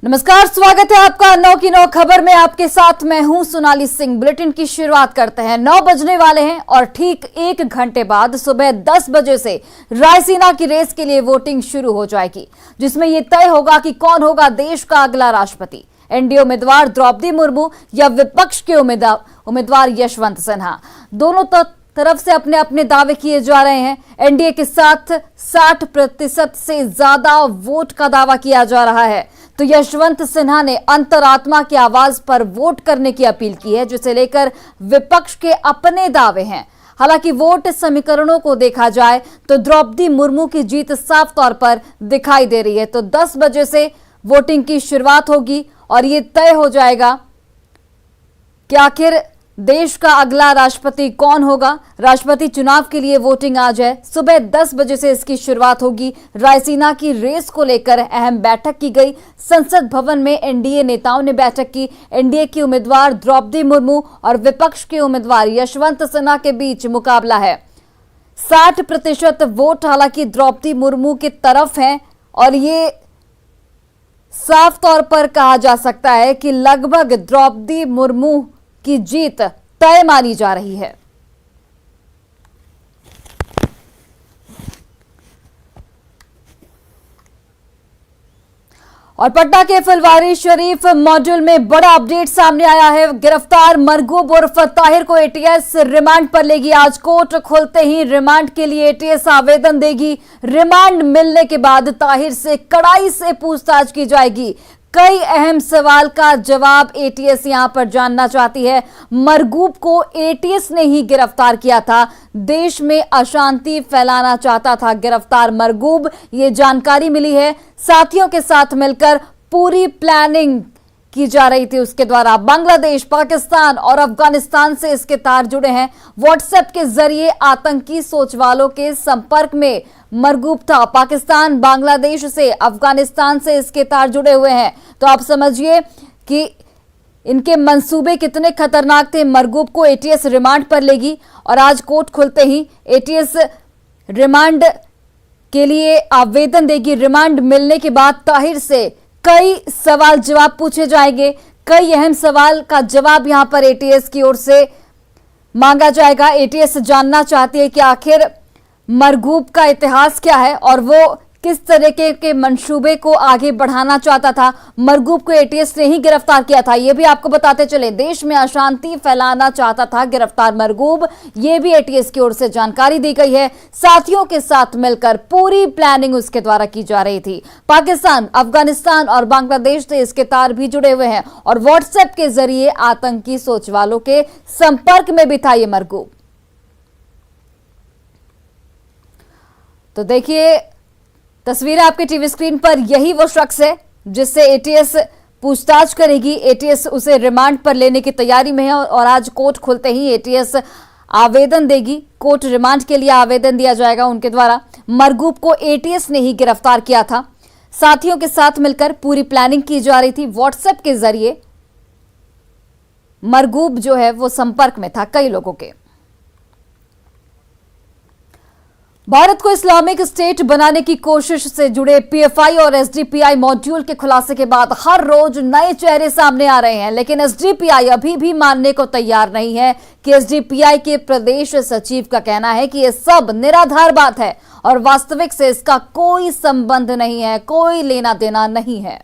नमस्कार, स्वागत है आपका 9 की 9 खबर में। आपके साथ मैं हूं सोनाली सिंह। बुलेटिन की शुरुआत करते हैं। 9 बजने वाले हैं और ठीक 1 घंटे बाद सुबह 10 बजे से रायसीना की रेस के लिए वोटिंग शुरू हो जाएगी, जिसमें यह तय होगा कि कौन होगा देश का अगला राष्ट्रपति। एनडीए उम्मीदवार द्रौपदी मुर्मू या विपक्ष के उम्मीदवार यशवंत सिन्हा, दोनों तरफ से अपने अपने दावे किए जा रहे हैं। एनडीए के साथ 60% से ज्यादा वोट का दावा किया जा रहा है, तो यशवंत सिन्हा ने अंतरात्मा की आवाज पर वोट करने की अपील की है, जिसे लेकर विपक्ष के अपने दावे हैं। हालांकि वोट समीकरणों को देखा जाए तो द्रौपदी मुर्मू की जीत साफ तौर पर दिखाई दे रही है। तो 10 बजे से वोटिंग की शुरुआत होगी और ये तय हो जाएगा कि आखिर देश का अगला राष्ट्रपति कौन होगा। राष्ट्रपति चुनाव के लिए वोटिंग आज है। सुबह 10 बजे से इसकी शुरुआत होगी। रायसीना की रेस को लेकर अहम बैठक की गई। संसद भवन में एनडीए नेताओं ने बैठक की। एनडीए की उम्मीदवार द्रौपदी मुर्मू और विपक्ष के उम्मीदवार यशवंत सिन्हा के बीच मुकाबला है। 60% वोट हालांकि द्रौपदी मुर्मू की तरफ हैं और ये साफ तौर पर कहा जा सकता है कि लगभग द्रौपदी मुर्मू की जीत तय मानी जा रही है। और पटना के फुलवारी शरीफ मॉड्यूल में बड़ा अपडेट सामने आया है। गिरफ्तार मरगूब उर्फ ताहिर को एटीएस रिमांड पर लेगी। आज कोर्ट खुलते ही रिमांड के लिए एटीएस आवेदन देगी। रिमांड मिलने के बाद ताहिर से कड़ाई से पूछताछ की जाएगी। कई अहम सवाल का जवाब एटीएस यहां पर जानना चाहती है। मरगूब को एटीएस ने ही गिरफ्तार किया था, देश में अशांति फैलाना चाहता था गिरफ्तार मरगूब, ये जानकारी मिली है। साथियों के साथ मिलकर पूरी प्लानिंग की जा रही थी उसके द्वारा। बांग्लादेश, पाकिस्तान और अफगानिस्तान से इसके तार जुड़े हैं। व्हाट्सएप के जरिए आतंकी सोच वालों के संपर्क में मरगूब था। पाकिस्तान, बांग्लादेश से, अफगानिस्तान से इसके तार जुड़े हुए हैं। तो आप समझिए कि इनके मंसूबे कितने खतरनाक थे। मरगूब को एटीएस रिमांड पर लेगी और आज कोर्ट खुलते ही एटीएस रिमांड के लिए आवेदन देगी। रिमांड मिलने के बाद ताहिर से कई सवाल जवाब पूछे जाएंगे। कई अहम सवाल का जवाब यहां पर एटीएस की ओर से मांगा जाएगा। एटीएस जानना चाहती है कि आखिर मरगूब का इतिहास क्या है और वो किस तरीके के मंसूबे को आगे बढ़ाना चाहता था। मरगूब को एटीएस ने ही गिरफ्तार किया था, ये भी आपको बताते चले। देश में अशांति फैलाना चाहता था गिरफ्तार मरगूब, ये भी एटीएस की ओर से जानकारी दी गई है। साथियों के साथ मिलकर पूरी प्लानिंग उसके द्वारा की जा रही थी। पाकिस्तान, अफगानिस्तान और बांग्लादेश से इसके तार भी जुड़े हुए हैं और व्हाट्सएप के जरिए आतंकी सोच वालों के संपर्क में भी था ये मरगूब। तो देखिए तस्वीरें आपके टीवी स्क्रीन पर, यही वो शख्स है जिससे एटीएस पूछताछ करेगी। एटीएस उसे रिमांड पर लेने की तैयारी में है और आज कोर्ट खुलते ही एटीएस आवेदन देगी। कोर्ट रिमांड के लिए आवेदन दिया जाएगा उनके द्वारा। मरगूब को एटीएस ने ही गिरफ्तार किया था। साथियों के साथ मिलकर पूरी प्लानिंग की जा रही थी। व्हाट्सएप के जरिए मरगूब जो है वो संपर्क में था कई लोगों के। भारत को इस्लामिक स्टेट बनाने की कोशिश से जुड़े पीएफआई और एसडीपीआई मॉड्यूल के खुलासे के बाद हर रोज नए चेहरे सामने आ रहे हैं, लेकिन एसडीपीआई अभी भी मानने को तैयार नहीं है कि एसडीपीआई के प्रदेश सचिव का कहना है कि यह सब निराधार बात है और वास्तविक से इसका कोई संबंध नहीं है, कोई लेना देना नहीं है।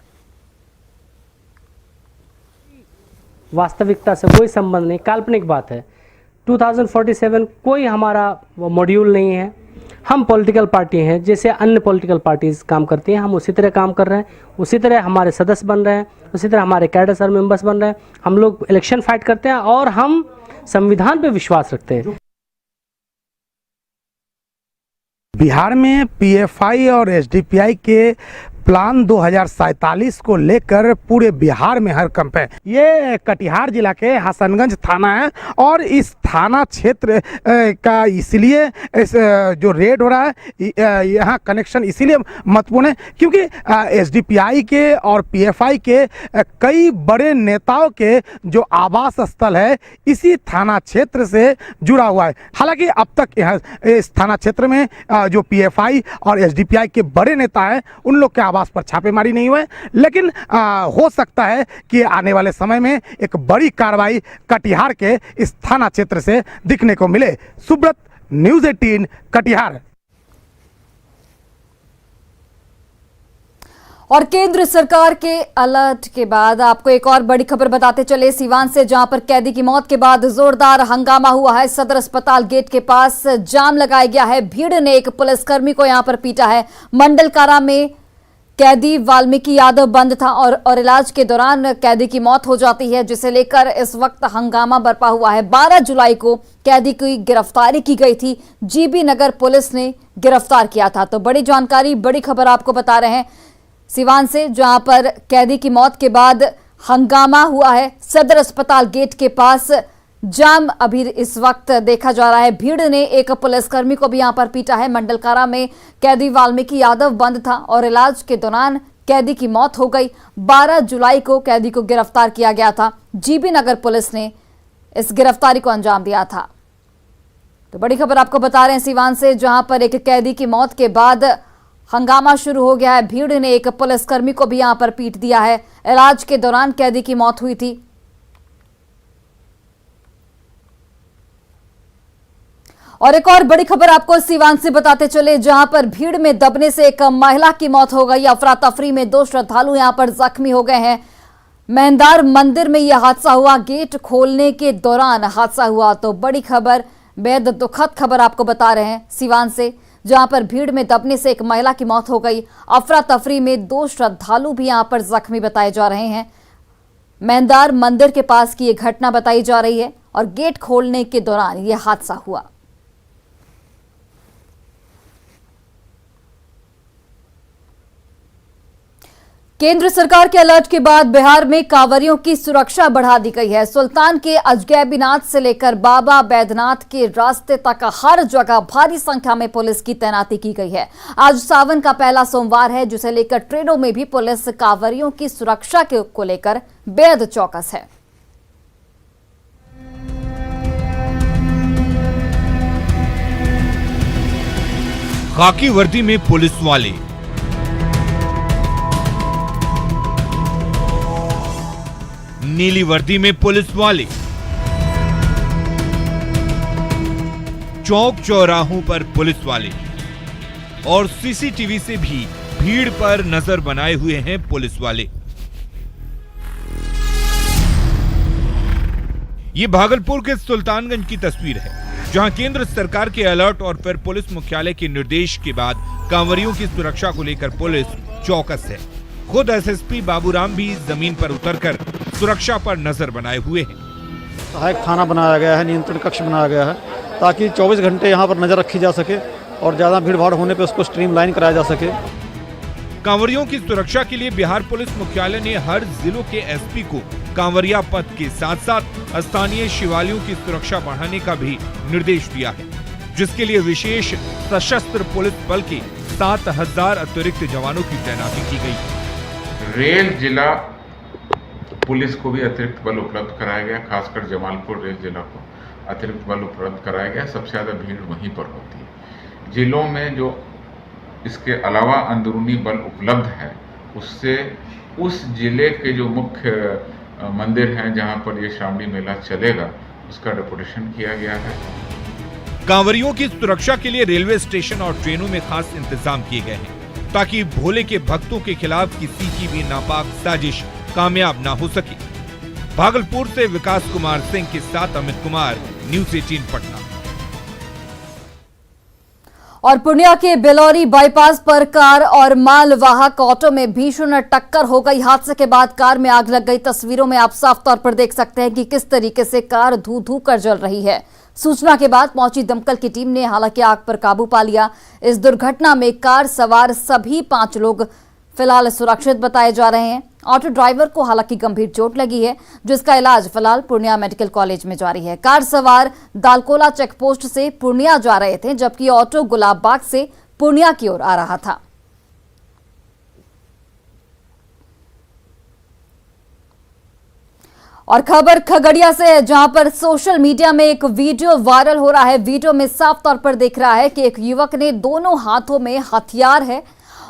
वास्तविकता से कोई संबंध नहीं, काल्पनिक बात है। 2047 कोई हमारा मॉड्यूल नहीं है। हम पॉलिटिकल पार्टी हैं, जैसे अन्य पॉलिटिकल पार्टीज काम करती हैं, हम उसी तरह काम कर रहे हैं। उसी तरह हमारे सदस्य बन रहे हैं, उसी तरह हमारे कैडर सर मेंबर्स बन रहे हैं। हम लोग इलेक्शन फाइट करते हैं और हम संविधान पे विश्वास रखते हैं। बिहार में पीएफआई और एसडीपीआई के प्लान 2047 को लेकर पूरे बिहार में हर कंप है। ये कटिहार जिला के हसनगंज थाना है और इस थाना क्षेत्र का इसलिए जो रेड हो रहा है, यहाँ कनेक्शन इसीलिए महत्वपूर्ण है क्योंकि एसडीपीआई के और पीएफआई के कई बड़े नेताओं के जो आवास स्थल है इसी थाना क्षेत्र से जुड़ा हुआ है। हालांकि अब तक यहाँ इस थाना क्षेत्र में जो पीएफआई और एसडीपीआई के बड़े नेता हैं उन लोग के आवास पर छापेमारी नहीं हुए, लेकिन हो सकता है कि आने वाले समय में एक बड़ी कार्रवाई कटिहार के इस थाना क्षेत्र से दिखने को मिले। सुब्रत, न्यूज़ 18 कटिहार। और केंद्र सरकार के अलर्ट के बाद आपको एक और बड़ी खबर बताते चले सीवान से, जहां पर कैदी की मौत के बाद जोरदार हंगामा हुआ है। सदर अस्पताल गेट के पास जाम लगाया गया है। भीड़ ने एक पुलिसकर्मी को यहां पर पीटा है। मंडल कारा में कैदी वाल्मीकि यादव बंद था और इलाज के दौरान कैदी की मौत हो जाती है, जिसे लेकर इस वक्त हंगामा बरपा हुआ है। 12 जुलाई को कैदी की गिरफ्तारी की गई थी। जीबी नगर पुलिस ने गिरफ्तार किया था। तो बड़ी जानकारी, बड़ी खबर आपको बता रहे हैं सिवान से, जहां पर कैदी की मौत के बाद हंगामा हुआ है। सदर अस्पताल गेट के पास जाम अभी इस वक्त देखा जा रहा है। भीड़ ने एक पुलिसकर्मी को भी यहां पर पीटा है। मंडलकारा में कैदी वाल्मीकि यादव बंद था और इलाज के दौरान कैदी की मौत हो गई। 12 जुलाई को कैदी को गिरफ्तार किया गया था। जीबी नगर पुलिस ने इस गिरफ्तारी को अंजाम दिया था। तो बड़ी खबर आपको बता रहे हैं सिवान से, जहां पर एक कैदी की मौत के बाद हंगामा शुरू हो गया है। भीड़ ने एक पुलिसकर्मी को भी यहां पर पीट दिया है। इलाज के दौरान कैदी की मौत हुई थी। और एक और बड़ी खबर आपको सिवान से बताते चले, जहां पर भीड़ में दबने से एक महिला की मौत हो गई। अफरा तफरी में 2 श्रद्धालु यहां पर जख्मी हो गए हैं। मेहंदार मंदिर में यह हादसा हुआ। गेट खोलने के दौरान हादसा हुआ। तो बड़ी खबर, बेहद दुखद खबर आपको बता रहे हैं सिवान से, जहां पर भीड़ में दबने से एक महिला की मौत हो गई। अफरा तफरी में 2 श्रद्धालु भी यहां पर जख्मी बताए जा रहे हैं। मेहंदार मंदिर के पास की यह घटना बताई जा रही है और गेट खोलने के दौरान यह हादसा हुआ। केंद्र सरकार के अलर्ट के बाद बिहार में कांवरियों की सुरक्षा बढ़ा दी गई है। सुल्तान के अजगैबीनाथ से लेकर बाबा बैद्यनाथ के रास्ते तक हर जगह भारी संख्या में पुलिस की तैनाती की गई है। आज सावन का पहला सोमवार है, जिसे लेकर ट्रेनों में भी पुलिस कांवरियों की सुरक्षा को लेकर बेहद चौकस है। खाकी वर्दी में पुलिस वाले, नीली वर्दी में पुलिस वाले, चौक चौराहों पर पुलिस वाले और सीसीटीवी से भी भीड़ पर नजर बनाए हुए हैं पुलिस वाले। ये भागलपुर के सुल्तानगंज की तस्वीर है, जहां केंद्र सरकार के अलर्ट और फिर पुलिस मुख्यालय के निर्देश के बाद कांवरियों की सुरक्षा को लेकर पुलिस चौकस है। खुद एसएसपी बाबूराम भी जमीन पर उतरकर सुरक्षा पर नजर बनाए हुए हैं। सहायक थाना बनाया गया है, नियंत्रण कक्ष बनाया गया है, ताकि 24 घंटे यहां पर नजर रखी जा सके और ज्यादा भीड़ भाड़ होने पे उसको स्ट्रीमलाइन कराया जा सके। कांवरियों की सुरक्षा के लिए बिहार पुलिस मुख्यालय ने हर जिलों के एसपी को कांवरिया पथ के साथ साथ स्थानीय शिवालयों की सुरक्षा बढ़ाने का भी निर्देश दिया है, जिसके लिए विशेष सशस्त्र पुलिस बल के 7000 अतिरिक्त जवानों की तैनाती की गई। रेल जिला पुलिस को भी अतिरिक्त बल उपलब्ध कराया गया, खासकर जमालपुर रेल जिला को अतिरिक्त बल उपलब्ध कराया गया। सबसे ज़्यादा भीड़ वहीं पर होती है। जिलों में जो इसके अलावा अंदरूनी बल उपलब्ध है, उससे उस जिले के जो मुख्य मंदिर हैं जहां पर ये श्रावणी मेला चलेगा, उसका डेपुटेशन किया गया है। कांवरियों की सुरक्षा के लिए रेलवे स्टेशन और ट्रेनों में खास इंतजाम किए गए हैं, ताकि भोले के भक्तों के खिलाफ किसी की भी नापाक साजिश कामयाब ना हो सके। भागलपुर से विकास कुमार सिंह के साथ अमित कुमार, न्यूज़ 18 पटना। और पूर्णिया के बेलौरी बाईपास पर कार और मालवाहक ऑटो में भीषण टक्कर हो गई। हादसे के बाद कार में आग लग गई। तस्वीरों में आप साफ तौर पर देख सकते हैं कि किस तरीके से कार धू धू कर जल रही है। सूचना के बाद पहुंची दमकल की टीम ने हालांकि आग पर काबू पा लिया। इस दुर्घटना में कार सवार सभी 5 लोग फिलहाल सुरक्षित बताए जा रहे हैं। ऑटो ड्राइवर को हालांकि गंभीर चोट लगी है, जिसका इलाज फिलहाल पूर्णिया मेडिकल कॉलेज में जारी है। कार सवार दालकोला चेकपोस्ट से पूर्णिया जा रहे थे, जबकि ऑटो गुलाबबाग से पूर्णिया की ओर आ रहा था। और खबर खगड़िया से है, जहां पर सोशल मीडिया में एक वीडियो वायरल हो रहा है। वीडियो में साफ तौर पर दिख रहा है कि एक युवक ने दोनों हाथों में हथियार है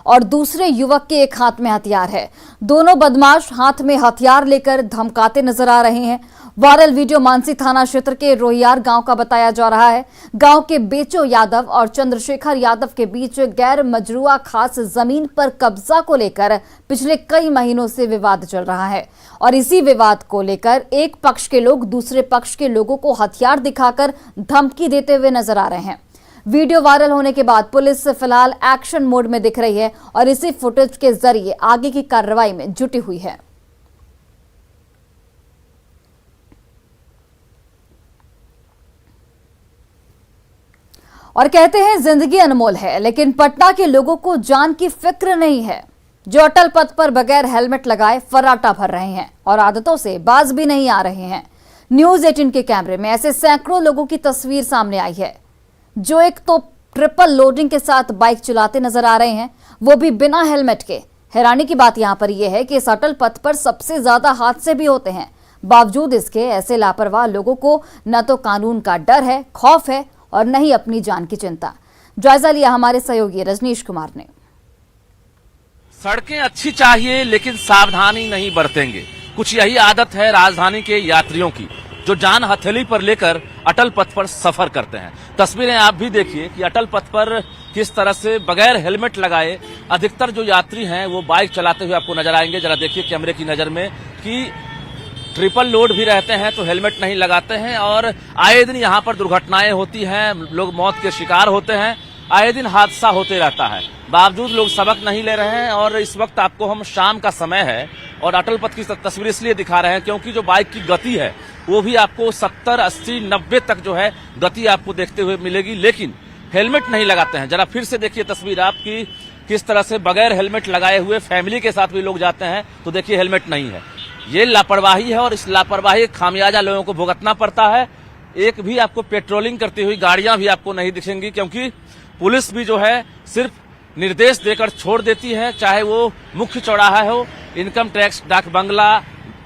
और दूसरे युवक के एक हाथ में हथियार है। दोनों बदमाश हाथ में हथियार लेकर धमकाते नजर आ रहे हैं। वायरल वीडियो मानसी थाना क्षेत्र के रोहियार गांव का बताया जा रहा है। गांव के बेचो यादव और चंद्रशेखर यादव के बीच गैर मजरूआ खास जमीन पर कब्जा को लेकर पिछले कई महीनों से विवाद चल रहा है और इसी विवाद को लेकर एक पक्ष के लोग दूसरे पक्ष के लोगों को हथियार दिखाकर धमकी देते हुए नजर आ रहे हैं। वीडियो वायरल होने के बाद पुलिस फिलहाल एक्शन मोड में दिख रही है और इसी फुटेज के जरिए आगे की कार्रवाई में जुटी हुई है। और कहते हैं जिंदगी अनमोल है, लेकिन पटना के लोगों को जान की फिक्र नहीं है, जो अटल पथ पर बगैर हेलमेट लगाए फर्राटा भर रहे हैं और आदतों से बाज भी नहीं आ रहे हैं। न्यूज़ 18 के कैमरे में ऐसे सैकड़ों लोगों की तस्वीर सामने आई है, जो एक तो ट्रिपल लोडिंग के साथ बाइक चलाते नजर आ रहे हैं, वो भी बिना हेलमेट के। हैरानी की बात यहां पर यह है कि इस अटल पथ पर सबसे ज्यादा हादसे भी होते हैं। बावजूद इसके ऐसे लापरवाह लोगों को न तो कानून का डर है, खौफ है और न ही अपनी जान की चिंता। जायजा लिया हमारे सहयोगी रजनीश कुमार ने। सड़कें अच्छी चाहिए लेकिन सावधानी नहीं बरतेंगे, कुछ यही आदत है राजधानी के यात्रियों की, जो जान हथेली पर लेकर अटल पथ पर सफर करते हैं। तस्वीरें आप भी देखिए कि अटल पथ पर किस तरह से बगैर हेलमेट लगाए अधिकतर जो यात्री हैं वो बाइक चलाते हुए आपको नजर आएंगे। जरा देखिए कैमरे की नजर में कि ट्रिपल लोड भी रहते हैं तो हेलमेट नहीं लगाते हैं और आए दिन यहाँ पर दुर्घटनाएं होती हैं, लोग मौत के शिकार होते हैं, आए दिन हादसा होते रहता है। बावजूद लोग सबक नहीं ले रहे हैं और इस वक्त आपको हम शाम का समय है और अटल पथ की तस्वीर इसलिए दिखा रहे हैं क्योंकि जो बाइक की गति है वो भी आपको 70, 80, 90 तक जो है गति आपको देखते हुए मिलेगी, लेकिन हेलमेट नहीं लगाते हैं। जरा फिर से देखिए तस्वीर आपकी, किस तरह से बगैर हेलमेट लगाए हुए फैमिली के साथ भी लोग जाते हैं तो देखिए हेलमेट नहीं है। ये लापरवाही है और इस लापरवाही खामियाजा लोगों को भुगतना पड़ता है। एक भी आपको पेट्रोलिंग करती हुई गाड़ियां भी आपको नहीं दिखेंगी क्योंकि पुलिस भी जो है सिर्फ निर्देश देकर छोड़ देती है, चाहे वो मुख्य चौराहा हो, इनकम टैक्स, डाक बंगला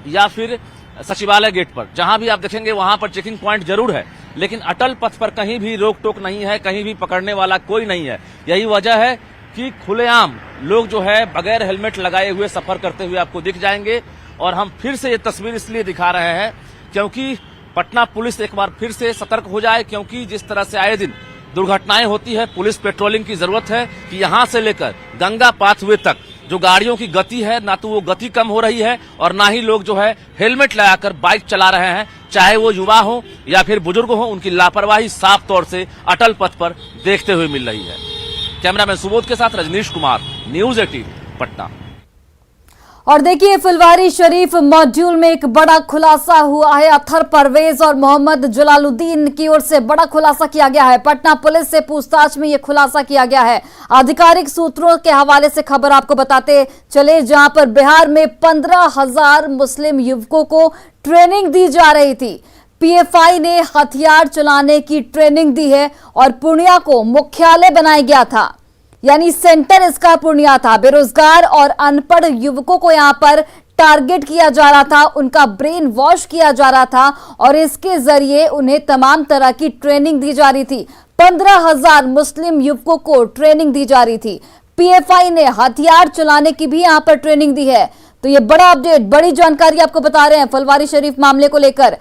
या फिर सचिवालय गेट पर। जहां भी आप देखेंगे वहां पर चेकिंग पॉइंट जरूर है, लेकिन अटल पथ पर कहीं भी रोक टोक नहीं है, कहीं भी पकड़ने वाला कोई नहीं है। यही वजह है कि खुलेआम लोग जो है बगैर हेलमेट लगाए हुए सफर करते हुए आपको दिख जाएंगे। और हम फिर से ये तस्वीर इसलिए दिखा रहे हैं क्योंकि पटना पुलिस एक बार फिर से सतर्क हो जाए, क्योंकि जिस तरह से आए दिन दुर्घटनाएं होती है, पुलिस पेट्रोलिंग की जरूरत है कि यहां से लेकर गंगा पाथवे तक जो गाड़ियों की गति है, ना तो वो गति कम हो रही है और ना ही लोग जो है हेलमेट लगाकर बाइक चला रहे हैं, चाहे वो युवा हो या फिर बुजुर्ग हो। उनकी लापरवाही साफ तौर से अटल पथ पर देखते हुए मिल रही है। कैमरामैन सुबोध के साथ रजनीश कुमार, न्यूज़ 18 पटना। और देखिए फुलवारी शरीफ मॉड्यूल में एक बड़ा खुलासा हुआ है। अत्तर परवेज और मोहम्मद जलालुद्दीन की ओर से बड़ा खुलासा किया गया है। पटना पुलिस से पूछताछ में यह खुलासा किया गया है। आधिकारिक सूत्रों के हवाले से खबर आपको बताते चले, जहां पर बिहार में 15,000 मुस्लिम युवकों को ट्रेनिंग दी जा रही थी। पीएफआई ने हथियार चलाने की ट्रेनिंग दी है और पूर्णिया को मुख्यालय बनाया गया था, यानी सेंटर इसका पूर्णिया था। बेरोजगार और अनपढ़ युवकों को यहां पर टारगेट किया जा रहा था, उनका ब्रेन वॉश किया जा रहा था और इसके जरिए उन्हें तमाम तरह की ट्रेनिंग दी जा रही थी। 15,000 मुस्लिम युवकों को ट्रेनिंग दी जा रही थी। पीएफआई ने हथियार चलाने की भी यहां पर ट्रेनिंग दी है। तो ये बड़ा अपडेट, बड़ी जानकारी आपको बता रहे हैं फुलवारी शरीफ मामले को लेकर।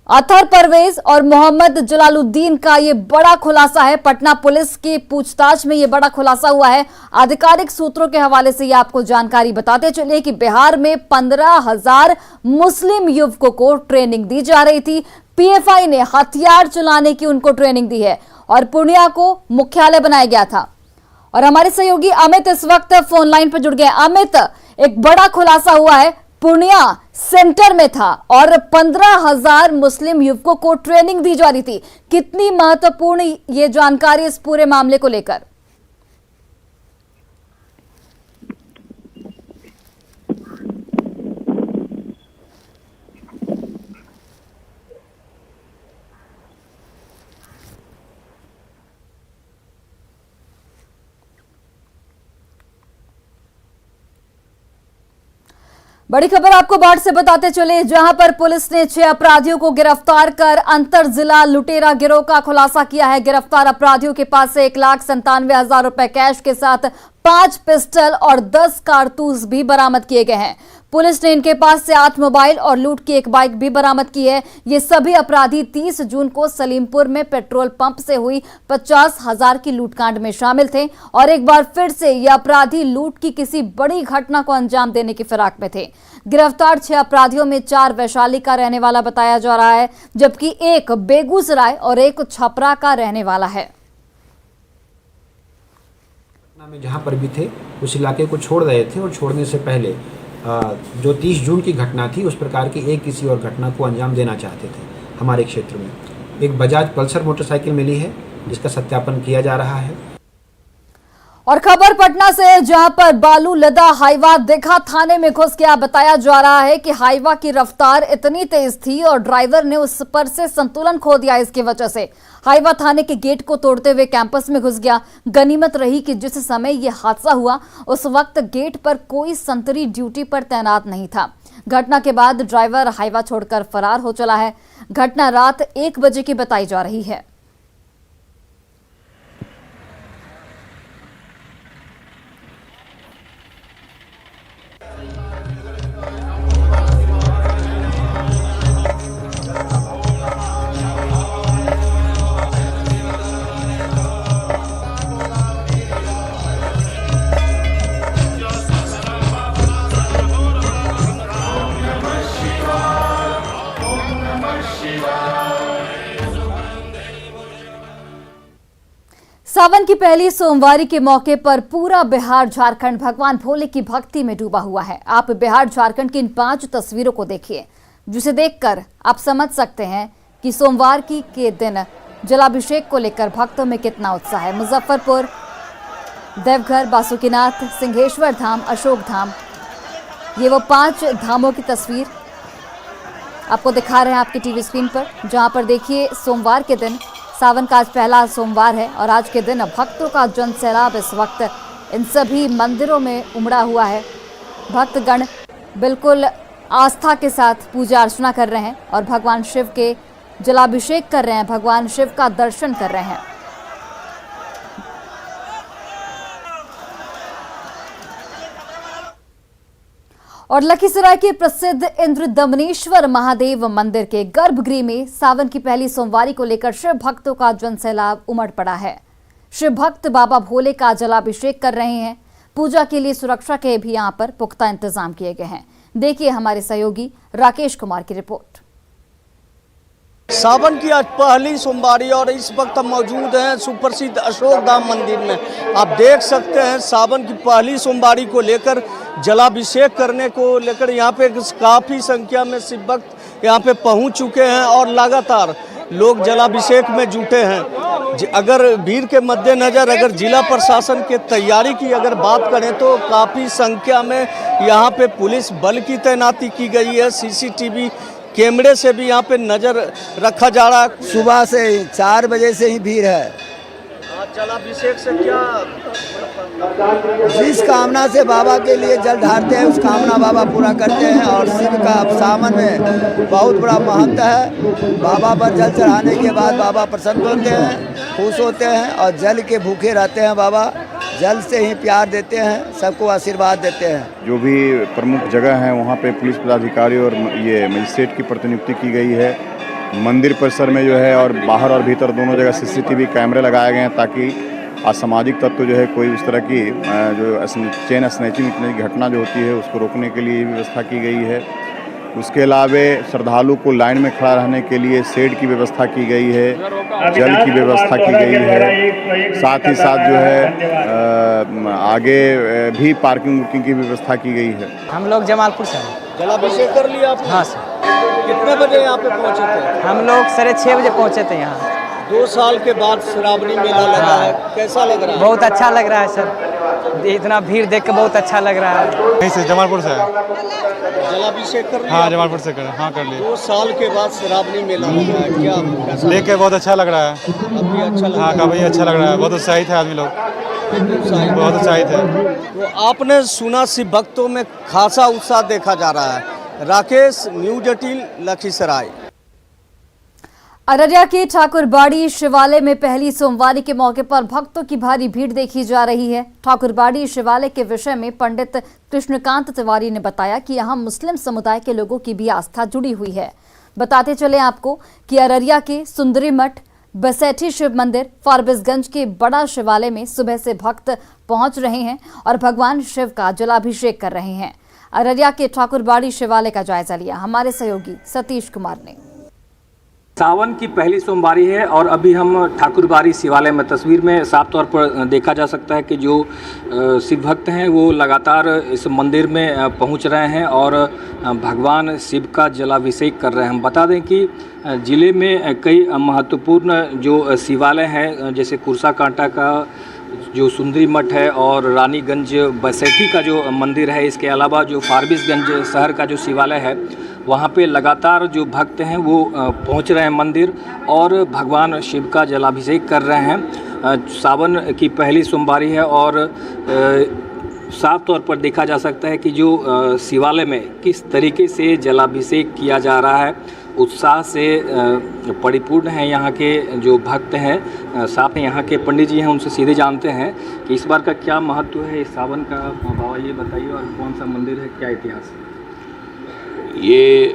अत्तर परवेज और मोहम्मद जलालुद्दीन का ये बड़ा खुलासा है। पटना पुलिस की पूछताछ में ये बड़ा खुलासा हुआ है। आधिकारिक सूत्रों के हवाले से ये आपको जानकारी बताते चले कि बिहार में 15,000 मुस्लिम युवकों को ट्रेनिंग दी जा रही थी। पीएफआई ने हथियार चलाने की उनको ट्रेनिंग दी है और पूर्णिया को मुख्यालय बनाया गया था। और हमारे सहयोगी अमित इस वक्त फोन लाइन पर जुड़ गए। अमित, एक बड़ा खुलासा हुआ है, पूर्णिया सेंटर में था और 15,000 मुस्लिम युवकों को ट्रेनिंग दी जा रही थी। कितनी महत्वपूर्ण ये जानकारी इस पूरे मामले को लेकर? बड़ी खबर आपको बाढ़ से बताते चले, जहां पर पुलिस ने 6 अपराधियों को गिरफ्तार कर अंतर जिला लुटेरा गिरोह का खुलासा किया है। गिरफ्तार अपराधियों के पास से 1,97,000 रुपए कैश के साथ 5 पिस्टल और 10 कारतूस भी बरामद किए गए हैं। पुलिस ने इनके पास से 8 मोबाइल और लूट की एक बाइक भी बरामद की है। ये सभी अपराधी 30 जून को सलीमपुर में पेट्रोल पंप से हुई 50,000 की लूटकांड में शामिल थे और एक बार फिर से ये अपराधी लूट की किसी बड़ी घटना को अंजाम देने की फिराक में थे। गिरफ्तार 6 अपराधियों में 4 वैशाली का रहने वाला बताया जा रहा है, जबकि एक बेगूसराय और एक छपरा का रहने वाला है। में जहाँ पर भी थे उस इलाके को छोड़ रहे थे और छोड़ने से पहले जो 30 जून की घटना थी उस प्रकार की एक किसी और घटना को अंजाम देना चाहते थे। हमारे क्षेत्र में एक बजाज पल्सर मोटरसाइकिल मिली है जिसका सत्यापन किया जा रहा है। और खबर पटना से, जहां पर बालू लदा हाईवा दीघा थाने में घुस गया। बताया जा रहा है कि हाईवा की रफ्तार इतनी तेज थी और ड्राइवर ने उस पर से संतुलन खो दिया। इसकी वजह से हाईवा थाने के गेट को तोड़ते हुए कैंपस में घुस गया। गनीमत रही कि जिस समय यह हादसा हुआ उस वक्त गेट पर कोई संतरी ड्यूटी पर तैनात नहीं था। घटना के बाद ड्राइवर हाईवा छोड़कर फरार हो चला है। घटना रात 1 बजे की बताई जा रही है। सावन की पहली सोमवारी के मौके पर पूरा बिहार झारखंड भगवान भोले की भक्ति में डूबा हुआ है। आप बिहार झारखंड की इन 5 तस्वीरों को देखिए, जिसे देखकर आप समझ सकते हैं कि सोमवार के दिन जलाभिषेक को लेकर भक्तों में कितना उत्साह है। मुजफ्फरपुर, देवघर, बासुकीनाथ, सिंहेश्वर धाम, अशोक धाम, ये वो 5 धामों की तस्वीर आपको दिखा रहे हैं आपकी टीवी स्क्रीन पर। जहां पर देखिए सोमवार के दिन, सावन का आज पहला सोमवार है और आज के दिन भक्तों का जन सैलाब इस वक्त इन सभी मंदिरों में उमड़ा हुआ है। भक्तगण बिल्कुल आस्था के साथ पूजा अर्चना कर रहे हैं और भगवान शिव के जलाभिषेक कर रहे हैं, भगवान शिव का दर्शन कर रहे हैं। और लखीसराय के प्रसिद्ध इंद्रदमनेश्वर महादेव मंदिर के गर्भगृह में सावन की पहली सोमवारी को लेकर शिव भक्तों का जनसैलाब उमड़ पड़ा है। शिव भक्त बाबा भोले का जलाभिषेक कर रहे हैं। पूजा के लिए सुरक्षा के भी यहां पर पुख्ता इंतजाम किए गए हैं। देखिए हमारे सहयोगी राकेश कुमार की रिपोर्ट। सावन की आज पहली सोमवारी और इस वक्त हम मौजूद हैं सुप्रसिद्ध अशोक धाम मंदिर में। आप देख सकते हैं सावन की पहली सोमवारी को लेकर जलाभिषेक करने को लेकर यहाँ पे काफ़ी संख्या में शिव भक्त यहाँ पे पहुँच चुके हैं और लगातार लोग जलाभिषेक में जुटे हैं। अगर भीड़ के मद्देनज़र अगर जिला प्रशासन के तैयारी की अगर बात करें तो काफ़ी संख्या में यहाँ पे पुलिस बल की तैनाती की गई है। CCTV कैमरे से भी यहाँ पे नज़र रखा जा रहा है। सुबह से 4 बजे से ही भीड़ है। जलाभिषेक से क्या जिस कामना से बाबा के लिए जल ढारते हैं उस कामना बाबा पूरा करते हैं और शिव का सावन में बहुत बड़ा महत्व है। बाबा पर जल चढ़ाने के बाद बाबा प्रसन्न होते हैं, खुश होते हैं और जल के भूखे रहते हैं। बाबा जल से ही प्यार देते हैं, सबको आशीर्वाद देते हैं। जो भी प्रमुख जगह हैं वहाँ पे पुलिस पदाधिकारी और ये मजिस्ट्रेट की प्रतिनियुक्ति की गई है। मंदिर परिसर में जो है और बाहर और भीतर दोनों जगह CCTV कैमरे लगाए गए हैं ताकि असामाजिक तत्व जो है कोई उस तरह की जो चेन स्नैचिंग की घटना जो होती है उसको रोकने के लिए व्यवस्था की गई है। उसके अलावा श्रद्धालु को लाइन में खड़ा रहने के लिए शेड की व्यवस्था की गई है, जल की व्यवस्था की गई है। साथ ही साथ जो है आगे भी पार्किंग वुकिंग की व्यवस्था की गई है। हम लोग जमालपुर से हैं। जलाभिषेक कर लिया आपने? हाँ सर। कितने बजे यहाँ पे पहुँचे थे? हम लोग 6:30 बजे पहुँचे थे यहाँ। 2 साल के बाद श्रावणी मेला लगा है, कैसा लग रहा है? बहुत अच्छा लग रहा है सर, इतना भीड़ देख के बहुत अच्छा लग रहा है। नहीं सर, जमालपुर से है। जलाभिषेक कर लिया? हाँ जमालपुर से कर, हाँ कर लिया। 2 साल के बाद श्रावणी मेला लगा है, क्या देख के बहुत अच्छा लग रहा है। अभी अच्छा लग रहा है? हाँ काफ़ी अच्छा लग रहा है, बहुत उत्साहित है आदमी लोग। बहुत उत्साहित है। तो आपने सुना शिव भक्तों में खासा उत्साह देखा जा रहा है। राकेश, न्यूज 18 लखीसराय। अररिया के ठाकुरबाड़ी शिवालय में पहली सोमवारी के मौके पर भक्तों की भारी भीड़ देखी जा रही है। ठाकुरबाड़ी शिवालय के विषय में पंडित कृष्णकांत तिवारी ने बताया कि यहाँ मुस्लिम समुदाय के लोगों की भी आस्था जुड़ी हुई है। बताते चले आपको कि अररिया के सुंदरी मठ, बसैठी शिव मंदिर, फारबिसगंज के बड़ा शिवालय में सुबह से भक्त पहुंच रहे हैं और भगवान शिव का जलाभिषेक कर रहे हैं। अररिया के ठाकुरबाड़ी शिवालय का जायजा लिया हमारे सहयोगी सतीश कुमार ने। सावन की पहली सोमवारी है और अभी हम ठाकुरबाड़ी शिवालय में, तस्वीर में साफ तौर पर देखा जा सकता है कि जो शिव भक्त हैं वो लगातार इस मंदिर में पहुंच रहे हैं और भगवान शिव का जलाभिषेक कर रहे हैं। हम बता दें कि ज़िले में कई महत्वपूर्ण जो शिवालय हैं, जैसे कुर्साकांटा का जो सुंदरी मठ है और रानीगंज बसैठी का जो मंदिर है, इसके अलावा जो फारबिसगंज शहर का जो शिवालय है वहाँ पे लगातार जो भक्त हैं वो पहुँच रहे हैं मंदिर और भगवान शिव का जलाभिषेक कर रहे हैं। सावन की पहली सोमवारी है और साफ तौर पर देखा जा सकता है कि जो शिवालय में किस तरीके से जलाभिषेक किया जा रहा है, उत्साह से परिपूर्ण है यहाँ के जो भक्त हैं। साथ में यहाँ के पंडित जी हैं, उनसे सीधे जानते हैं कि इस बार का क्या महत्व है इस सावन का। बाबा ये बताइए, और कौन सा मंदिर है, क्या इतिहास है? ये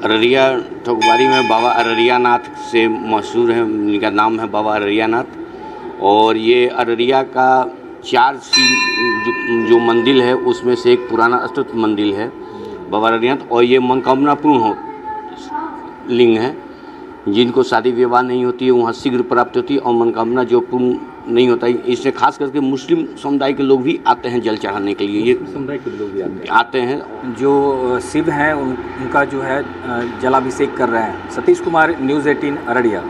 अररिया ठाकुरबाड़ी में बाबा अररिया नाथ से मशहूर है, इनका नाम है बाबा अररिया नाथ। और ये अररिया का 4 जो मंदिर है उसमें से एक पुराना स्तुत मंदिर है बाबा अररिया नाथ। और ये मनोकामना पूर्ण हो लिंग है, जिनको शादी विवाह नहीं होती है वहाँ शीघ्र प्राप्त होती है और मनोकामना जो पूर्ण नहीं होता है, इससे खास करके मुस्लिम समुदाय के लोग भी आते हैं जल चढ़ाने के लिए। ये समुदाय के लोग भी आते हैं। जो शिव हैं उनका जो है जलाभिषेक कर रहे हैं। सतीश कुमार, न्यूज़ 18 अररिया।